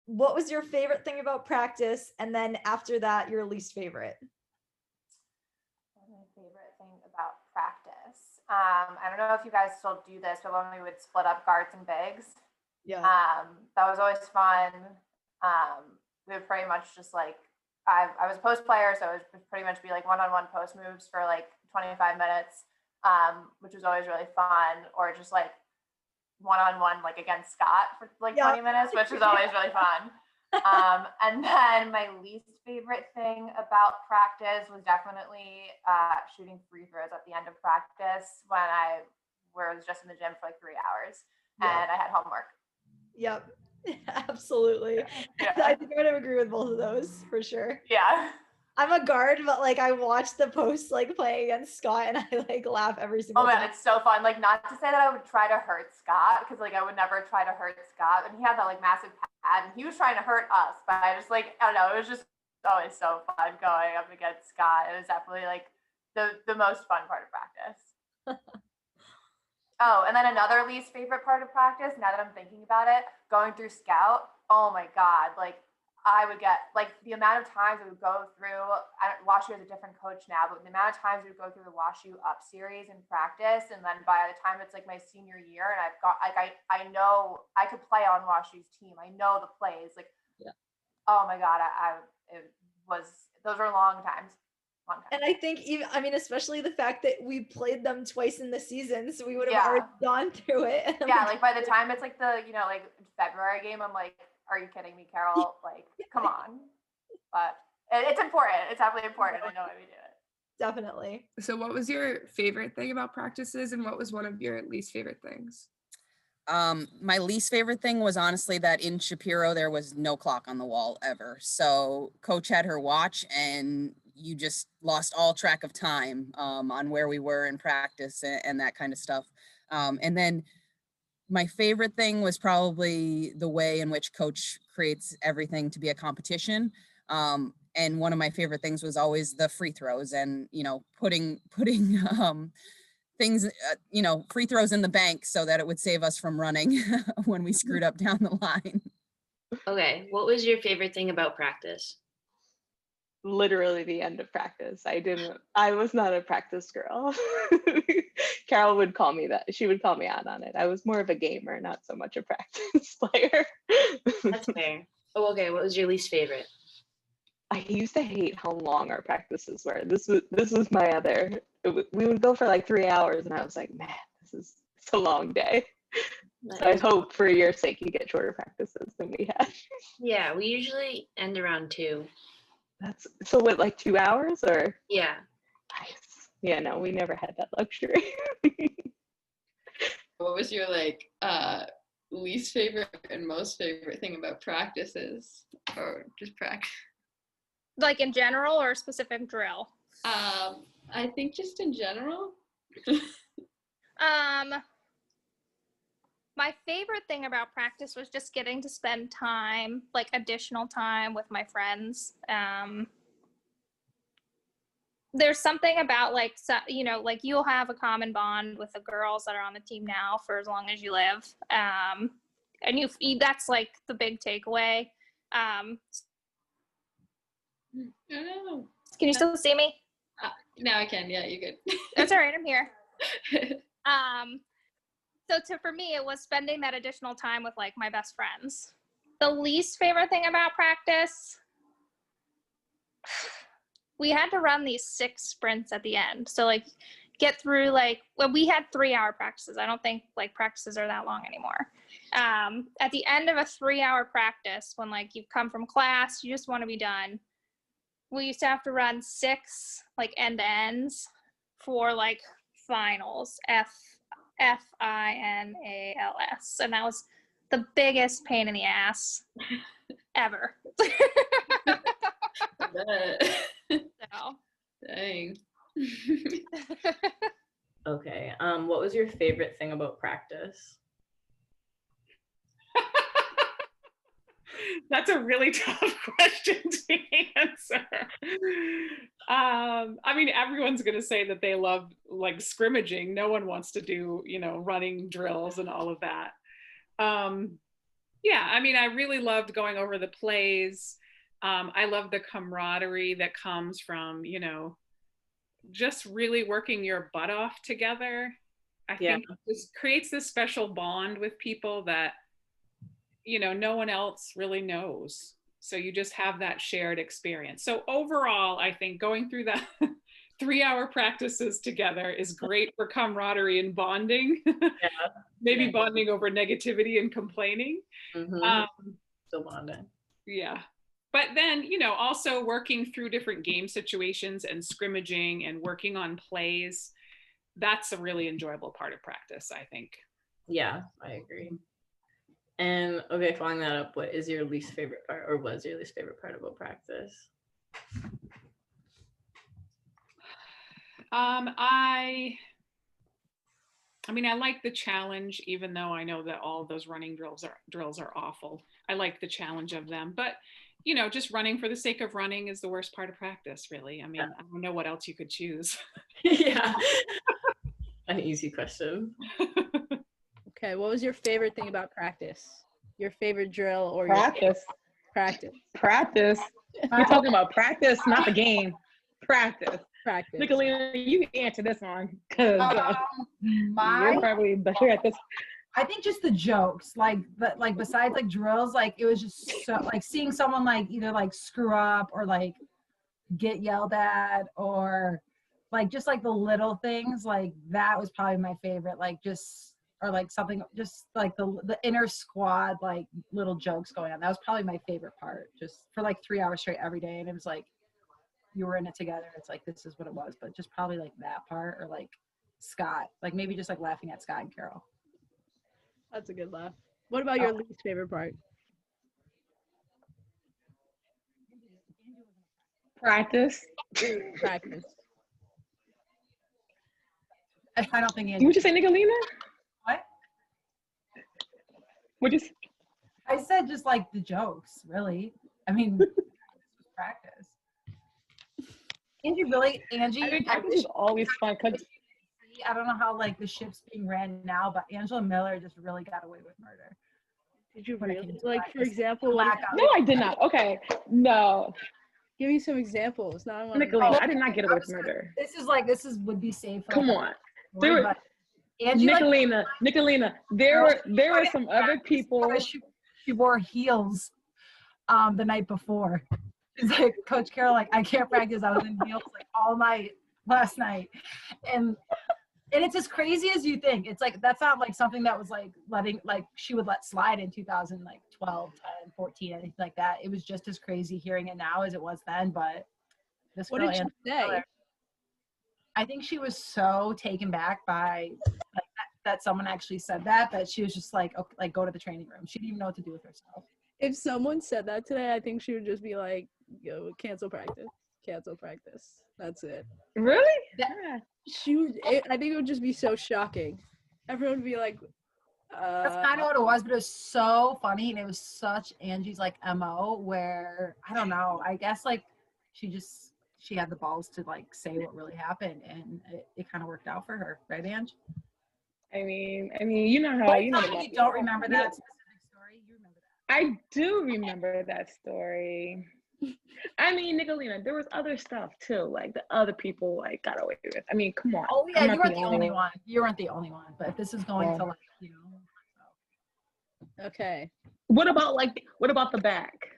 what was your favorite thing about practice? And then after that, your least favorite? My favorite thing about practice. I don't know if you guys still do this, but when we would split up guards and bigs, Yeah. that was always fun. We would pretty much just like, I was a post player, so it would pretty much be like one-on-one post moves for like 25 minutes, which was always really fun, or just like one-on-one like against Scott for like 20 minutes, which was always really fun. And then my least favorite thing about practice was definitely shooting free throws at the end of practice when I was just in the gym for like 3 hours and I had homework. Yep. Absolutely. Yeah. I think I would agree with both of those for sure. Yeah. I'm a guard, but like I watch the posts like playing against Scott and I like laugh every single time. Oh man, it's so fun. Like, not to say that I would try to hurt Scott, because like I would never try to hurt Scott, and he had that like massive pad and he was trying to hurt us, but I just like, I don't know, it was just always so fun going up against Scott. It was definitely like the most fun part of practice. Oh, and then another least favorite part of practice, now that I'm thinking about it, going through scout. Oh my God. Like, I would get like the amount of times we would go through, WashU has a different coach now, but the amount of times we would go through the WashU Up series in practice. And then by the time it's like my senior year and I've got like, I know I could play on WashU's team. I know the plays. Like, oh my God, those were long times. And I think even, I mean, especially the fact that we played them twice in the season, so we would have already gone through it. Yeah, like by the time it's like the, like February game, I'm like, are you kidding me, Carol? Like, come on. But it's important. It's definitely important. I know why we do it. Definitely. So what was your favorite thing about practices and what was one of your least favorite things? My least favorite thing was honestly that in Shapiro, there was no clock on the wall ever. So coach had her watch and you just lost all track of time on where we were in practice and that kind of stuff. And then my favorite thing was probably the way in which coach creates everything to be a competition. And one of my favorite things was always the free throws and, putting things, free throws in the bank so that it would save us from running when we screwed up down the line. Okay, what was your favorite thing about practice? Literally the end of practice. I was not a practice girl. Carol would call me that. She would call me out on it. I was more of a gamer, not so much a practice player. That's fair. Oh, okay, what was your least favorite? I used to hate how long our practices were. This was my other, we would go for like 3 hours and I was like, man, it's a long day. Nice. So I hope for your sake you get shorter practices than we had. Yeah, we usually end around 2. That's so what, like 2 hours or? Yeah. Nice. Yeah, no, we never had that luxury. What was your least favorite and most favorite thing about practices, or just practice? Like in general or specific drill? I think just in general. My favorite thing about practice was just getting to spend time, like additional time with my friends. There's something about like you'll have a common bond with the girls that are on the team now for as long as you live. And that's like the big takeaway. Oh. Can you still see me? Now I can. Yeah, you're good. That's all right. I'm here. For me, it was spending that additional time with like my best friends. The least favorite thing about practice, we had to run these 6 sprints at the end. So like get through we had 3-hour practices. I don't think like practices are that long anymore. At the end of a 3-hour practice, when like you've come from class, you just want to be done. We used to have to run 6 like end to ends for like finals, finals, and that was the biggest pain in the ass ever. So. Dang. Okay. What was your favorite thing about practice? That's a really tough question to answer. I mean, everyone's going to say that they love like scrimmaging. No one wants to do, running drills and all of that. Yeah, I mean, I really loved going over the plays. I love the camaraderie that comes from, just really working your butt off together. I think this creates this special bond with people that, no one else really knows. So you just have that shared experience. So overall, I think going through that 3-hour practices together is great for camaraderie and bonding. Maybe bonding over negativity and complaining. Still bonding. Yeah. But then, also working through different game situations and scrimmaging and working on plays. That's a really enjoyable part of practice, I think. Yeah, I agree. And okay, following that up, what is your least favorite part, or was your least favorite part about practice? I like the challenge, even though I know that all of those running drills are awful. I like the challenge of them, but just running for the sake of running is the worst part of practice, really. I mean, I don't know what else you could choose. Yeah. An easy question. Okay, what was your favorite thing about practice? Your favorite drill or practice? Practice. We're talking about practice, not the game. Practice. Nicolina, you can answer this one because you're probably better at this. I think just the jokes, besides drills, it was just so seeing someone either screw up or get yelled at or just the little things that was probably my favorite, something just the inner squad little jokes going on. That was probably my favorite part, just for 3 hours straight every day, and it was you were in it together. It's this is what it was, but just probably that part, or Scott, maybe just laughing at Scott and Carol. That's a good laugh. What about your least favorite part? Practice. I don't think Would you say, Nicolina? What? Would you? I said just the jokes, really. I mean, this was practice. Angie, I think practice is always fun because I don't know how the ship's being ran now, but Angela Miller just really got away with murder. Did you really? For example, no, I did not. Okay, no. Give me some examples. Now I want Nicolina, I did not get away with murder. This would be safe. Come on. There were Angie, Nicolina. There were some other people. She wore heels the night before. She's Coach Carol, I can't practice. I was in heels all night last night. And it's as crazy as you think. It's that's not something that was letting she would let slide in 2012, 10, 14, anything like that. It was just as crazy hearing it now as it was then. But this what girl, did she say? I think she was so taken back by that someone actually said that she was just okay, go to the training room. She didn't even know what to do with herself. If someone said that today, I think she would just be yo, cancel practice. That's it. Really? Yeah. I think it would just be so shocking. Everyone would be that's kind of what it was, but it was so funny, and it was such Angie's MO, where I don't know, I guess she had the balls to say what really happened, and it kind of worked out for her, right, Ange? I mean, you know how you don't remember that specific story. You remember that? I do remember that story. I mean, Nicolina, there was other stuff too, the other people got away with. I mean, come on. Oh yeah, you weren't the only one. You weren't the only one, but if this is going to Okay. What about the back?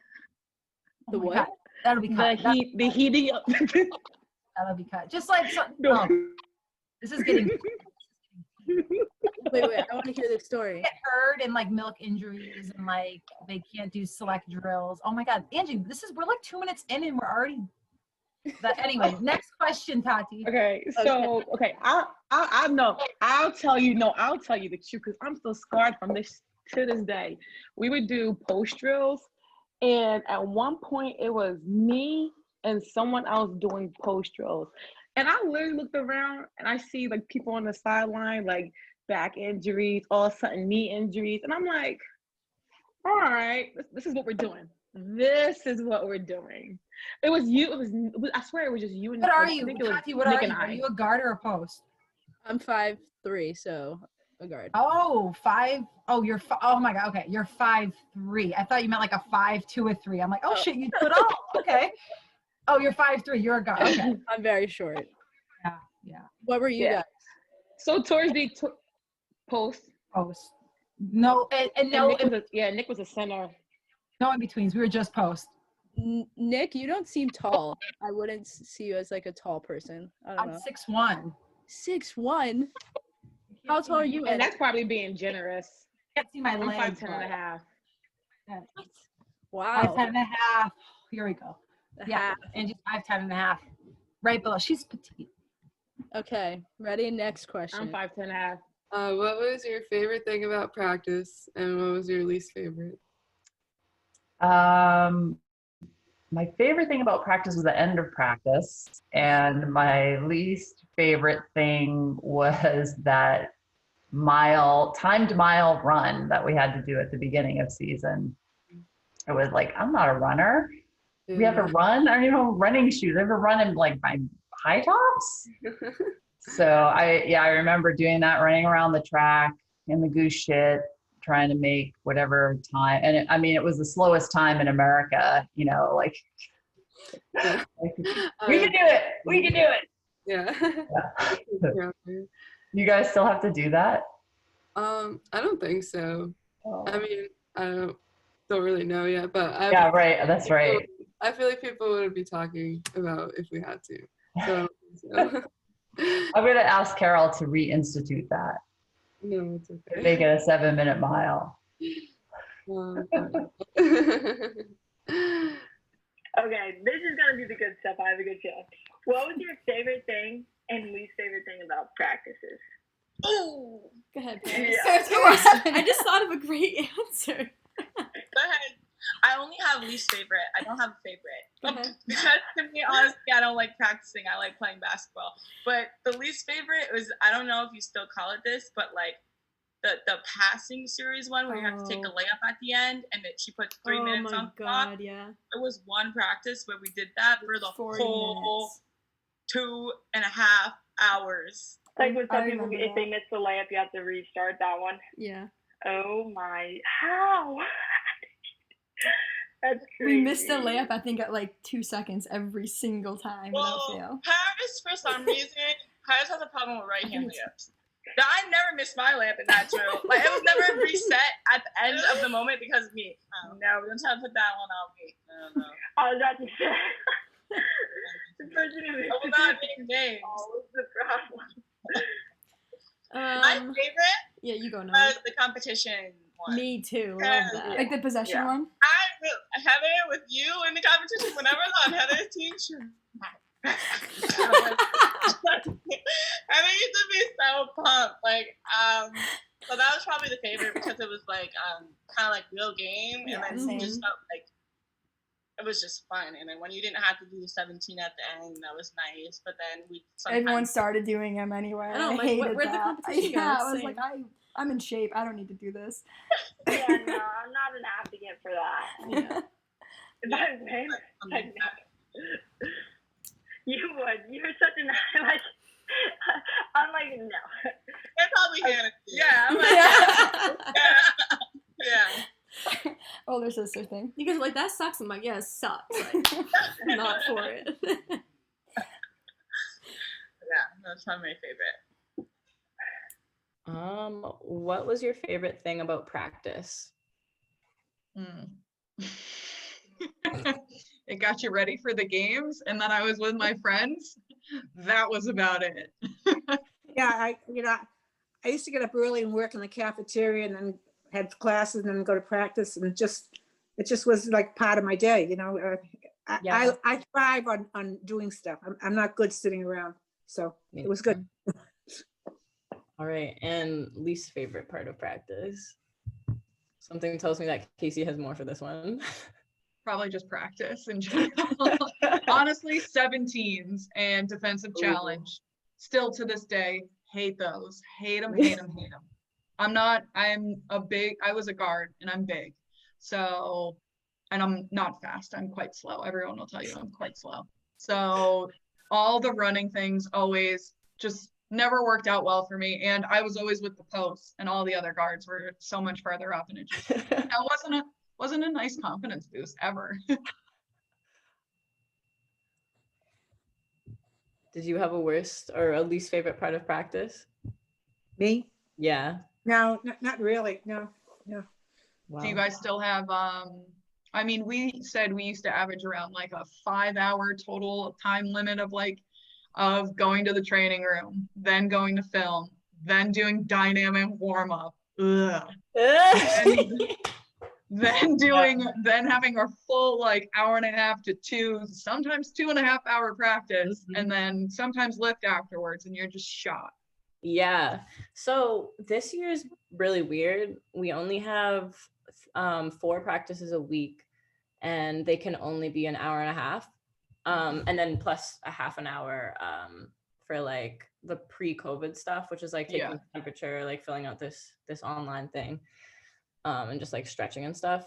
The what? God. That'll be cut. The heating up. That'll be cut. Just this is getting. Wait, I want to hear this story. Get hurt and milk injuries and they can't do select drills. Oh my God, Angie, we're 2 minutes in and we're already. Anyway, next question, Tati. Okay, so I'll tell you the truth because I'm still scarred from this to this day. We would do post drills, and at one point it was me and someone else doing post drills. And I literally looked around and I see people on the sideline, back injuries, all of a sudden knee injuries. And I'm all right, this is what we're doing. This is what we're doing. It was you. I swear it was just you and What are you? Tati, what are you? Are you a guard or a post? I'm 5'3", so a guard. Oh, 5. Oh, oh my God. Okay. You're 5'3". I thought you meant like a 5'2" or 3. I'm like, oh shit, you do it all. Okay. Oh, you're 5'3". You're a guard. Okay. I'm very short. Yeah. Yeah. What were you guys? So towards the post. Post. No, and no, Nick was a center. no in betweens. We were just post. Nick, you don't seem tall. I wouldn't see you as like a tall person. I don't I'm know. 6'1". 6'1"? How tall are you? And that's probably being generous. Can't see my I'm legs. 5'10" and a half. Wow. 5'10" and a half. Here we go. Yeah, and she's 5'10" and a half. Right below. She's petite. Okay, ready? Next question. I'm 5'10" and a half. What was your favorite thing about practice, and what was your least favorite? My favorite thing about practice was the end of practice, and my least favorite thing was that timed mile run that we had to do at the beginning of season. It was like, I'm not a runner. We have to run. I don't even have running shoes. I have to run in like my high tops. So I remember doing that, running around the track in the goose shit, trying to make whatever time. And it was the slowest time in America, like we can do it. We can do it. Yeah. You guys still have to do that? I don't think so. Oh. I mean, I don't really know yet, but right. That's right. I feel like people would be talking about if we had to. So. I'm going to ask Carol to reinstitute that. No, it's okay. Make it a 7-minute mile. Okay, this is gonna be the good stuff. I have a good feeling. What was your favorite thing and least favorite thing about practices? Oh, go ahead. Yeah. I just thought of a great answer. Go ahead. I only have least favorite. I don't have a favorite. Because to me, honestly, I don't like practicing. I like playing basketball. But the least favorite was, I don't know if you still call it this, but like the passing series one where you have to take a layup at the end and that she puts 3 minutes on the clock. Yeah. There was one practice where we did that for the 40 whole minutes. 2.5 hours. Like with some people, if they miss the layup, you have to restart that one. Yeah. Oh my! How? That's crazy. We missed a layup, I think, at like 2 seconds every single time without fail. Paris, for some reason, Paris has a problem with right-hand layups. Now, I never missed my layup in that drill. Like, it was never reset at the end of the moment because of me. No, don't try to put that one on me. No. I was about to say. The person who I will not name names. What's the problem? My favorite Yeah, you go now. was the competition one. Me too. Love that. Like the possession one? Heather, with you in the competition, whenever I'm on Heather's team, Heather used to be so pumped. Like, so that was probably the favorite because it was like kind of like real game, and then it just felt like it was just fun. And then when you didn't have to do the 17 at the end, that was nice. But then everyone started doing them anyway. I don't like hated where'd the that. competition go? Yeah, I was same. like, I'm in shape. I don't need to do this. Yeah, no, I'm not an advocate for that. Yeah. If I win, like, no. You would. You're such an like. I'm like, no. They probably had it. Yeah. I'm like, yeah. Older sister thing. You guys are like, that sucks. I'm like, yeah, it sucks. Like, I'm not for it. Yeah, that's probably my favorite. What was your favorite thing about practice? It got you ready for the games, and then I was with my friends. That was about it. Yeah, I used to get up early and work in the cafeteria, and then had classes, and then go to practice, and it just was like part of my day. I thrive on doing stuff. I'm not good sitting around, so it was good. All right, and least favorite part of practice? Something tells me that Casey has more for this one. Probably just practice in general. Honestly, 17s and defensive challenge. Still to this day, hate those. Hate them. I was a guard and I'm big. So, and I'm not fast. I'm quite slow. Everyone will tell you I'm quite slow. So all the running things always just never worked out well for me. And I was always with the posts, and all the other guards were so much farther up, and it just that wasn't a nice confidence boost ever. Did you have a worst or a least favorite part of practice? Me? Yeah. No, not really. No. Do you guys still have I mean, we said we used to average around like a 5-hour total time limit of going to the training room, then going to film, then doing dynamic warm up. Then having our full like hour and a half to 2, sometimes 2.5 hour practice, and then sometimes lift afterwards, and you're just shot. Yeah. So this year is really weird. We only have 4 practices a week, and they can only be an hour and a half. And then plus a half an hour for like the pre-COVID stuff, which is like taking temperature, like filling out this online thing, and just like stretching and stuff.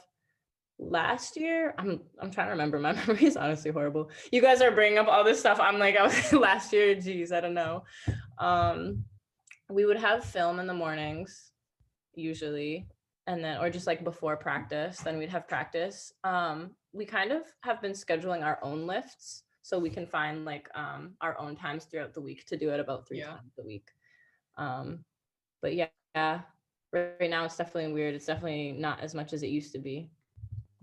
Last year, I'm trying to remember. My memory is honestly horrible. You guys are bringing up all this stuff. I'm like, I was last year, geez, I don't know. We would have film in the mornings usually, and then or just like before practice, then we'd have practice. We kind of have been scheduling our own lifts so we can find like our own times throughout the week to do it about 3 times a week. But yeah, right now it's definitely weird. It's definitely not as much as it used to be.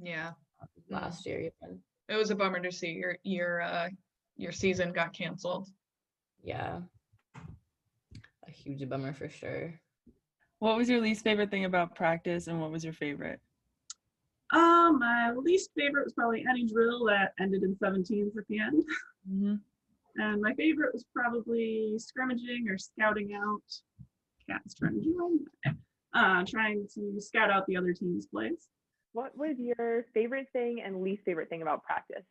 Yeah. Last year even. It was a bummer to see your season got canceled. Yeah. A huge bummer for sure. What was your least favorite thing about practice, and what was your favorite? My least favorite was probably any drill that ended in 17s at the end. And my favorite was probably scrimmaging or scouting out. Cat's trying to join. Trying to scout out the other team's plays. What was your favorite thing and least favorite thing about practice?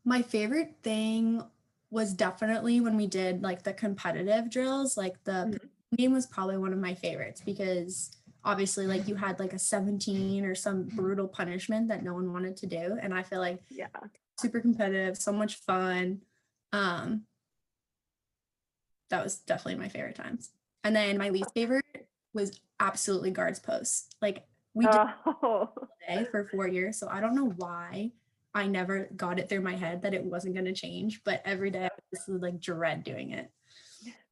My favorite thing was definitely when we did like the competitive drills. Like the game was probably one of my favorites because obviously like you had like a 17 or some brutal punishment that no one wanted to do, and I feel like super competitive, so much fun. That was definitely my favorite times. And then my least favorite was absolutely guards posts. Like we did all day for 4 years, so I don't know why I never got it through my head that it wasn't going to change, but every day I just would like dread doing it.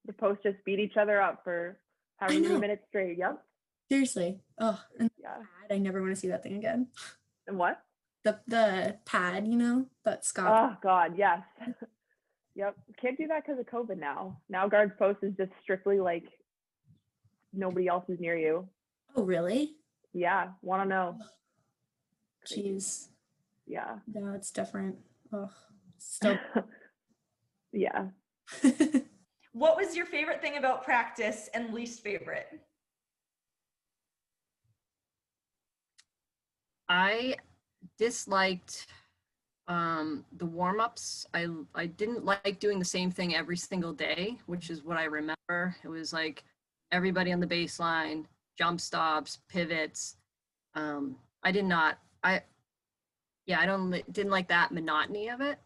The posts just beat each other up for however many minutes straight. Yep. Seriously. Oh, and the pad, I never want to see that thing again. And what? The pad, you know, that Scott. Oh God, yes. Yep. Can't do that because of COVID now. Now guards post is just strictly like nobody else is near you. Oh, really? Yeah. Want to know. Jeez. Yeah. No, it's different. Oh, still. Yeah. What was your favorite thing about practice and least favorite? I disliked the warm-ups. I didn't like doing the same thing every single day, which is what I remember. It was like everybody on the baseline, jump stops, pivots. I didn't like that monotony of it.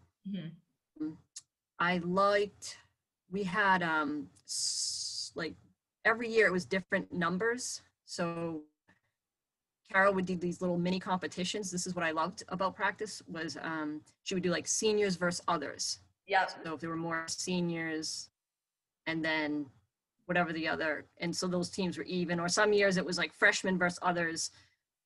I liked, we had like every year it was different numbers. So Carol would do these little mini competitions. This is what I loved about practice was she would do like seniors versus others. Yeah. So if there were more seniors and then whatever the other, and so those teams were even, or some years it was like freshmen versus others.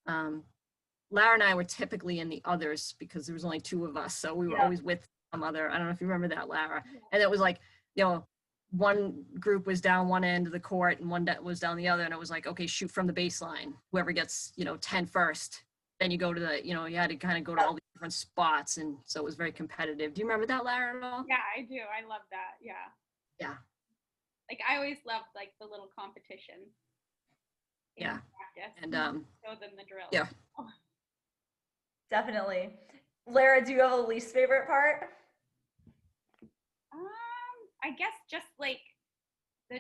Lara and I were typically in the others because there was only 2 of us. So we were always with some other, I don't know if you remember that, Lara. And it was like, you know, one group was down one end of the court and one was down the other. And it was like, okay, shoot from the baseline. Whoever gets, 10 first, then you go to the, you had to kind of go to all the different spots. And so it was very competitive. Do you remember that, Lara, at all? Yeah, I do. I love that. Yeah. Yeah. Like I always loved like the little competitions. Yeah. Practice. And show them the drill. Yeah. Definitely. Lara, do you have a least favorite part? I guess just like the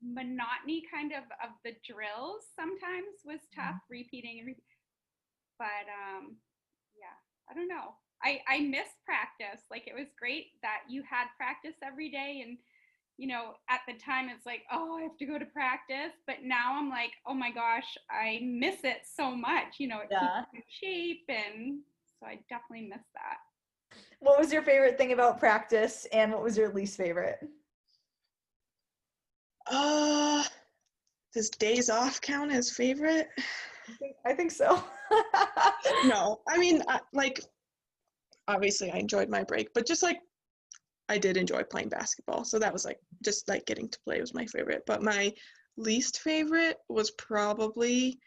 monotony kind of the drills sometimes was tough, repeating and but yeah, I don't know. I miss practice. Like it was great that you had practice every day and you know, at the time it's like, oh, I have to go to practice. But now I'm like, oh my gosh, I miss it so much. You know, it keeps me in shape. And so I definitely miss that. What was your favorite thing about practice and what was your least favorite? Does days off count as favorite? I think so. No, I mean, like, obviously I enjoyed my break, but just like, I did enjoy playing basketball. So that was like, just like getting to play was my favorite. But my least favorite was probably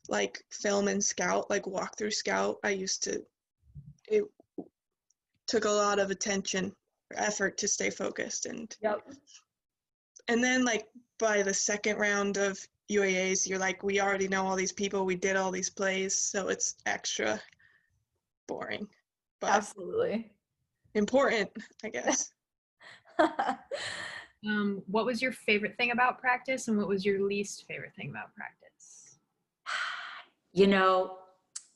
like film and scout, like walk through scout. It took a lot of attention, effort to stay focused. And then like by the second round of UAAs, you're like, we already know all these people, we did all these plays, so it's extra boring. But absolutely important, I guess. What was your favorite thing about practice and what was your least favorite thing about practice? You know,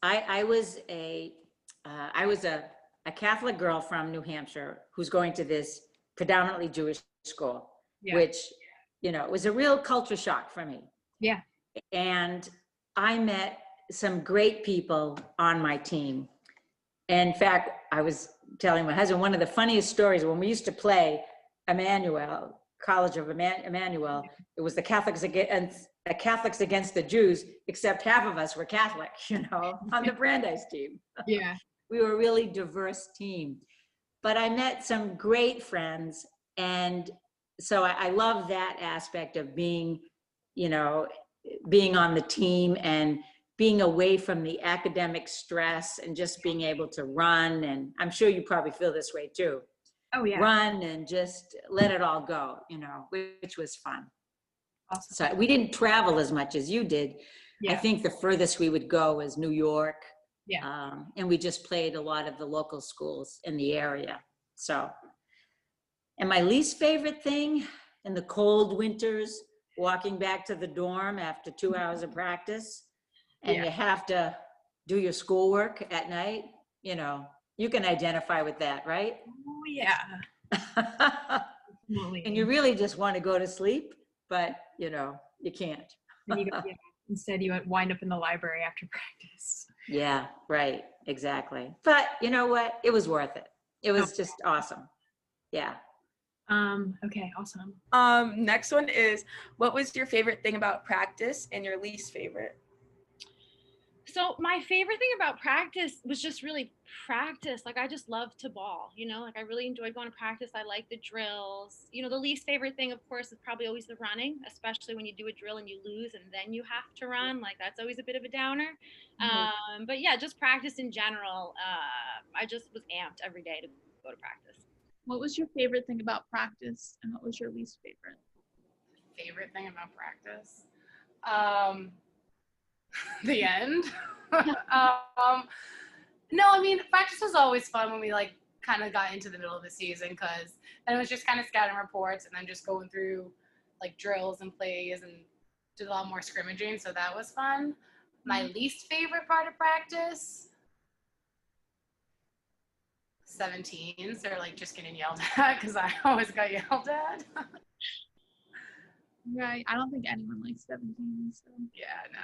I was a Catholic girl from New Hampshire who's going to this predominantly Jewish school, which, you know, was a real culture shock for me. Yeah. And I met some great people on my team. In fact, I was telling my husband, one of the funniest stories, when we used to play Emmanuel, College of Emmanuel, it was the Catholics against the Jews, except half of us were Catholic, you know, on the Brandeis team. Yeah. We were a really diverse team. But I met some great friends, and so I love that aspect of being, you know, being on the team and being away from the academic stress and just being able to run. And I'm sure you probably feel this way too. Oh yeah. Run and just let it all go, you know, which was fun. Awesome. So we didn't travel as much as you did. Yeah. I think the furthest we would go was New York. Yeah. And we just played a lot of the local schools in the area. So, and my least favorite thing in the cold winters, walking back to the dorm after 2 hours of practice, and you have to do your schoolwork at night, you know, you can identify with that, right? Oh yeah. And you really just want to go to sleep, but you know, you can't. Instead you wind up in the library after practice. Yeah, right, exactly. But you know what? It was worth it. It was just awesome. Yeah. Okay, awesome. Next one is, what was your favorite thing about practice and your least favorite? So my favorite thing about practice was just really practice. Like I just love to ball, you know, like I really enjoyed going to practice. I like the drills. You know, the least favorite thing, of course, is probably always the running, especially when you do a drill and you lose and then you have to run. Like that's always a bit of a downer. But yeah, just practice in general. I just was amped every day to go to practice. What was your favorite thing about practice and what was your least favorite? Favorite thing about practice? The end. No, I mean, practice was always fun when we like kind of got into the middle of the season, because then it was just kind of scouting reports and then just going through like drills and plays and did a lot more scrimmaging, so that was fun. My least favorite part of practice, 17s, or like just getting yelled at, because I always got yelled at. Right, I don't think anyone likes 17. So. Yeah, no.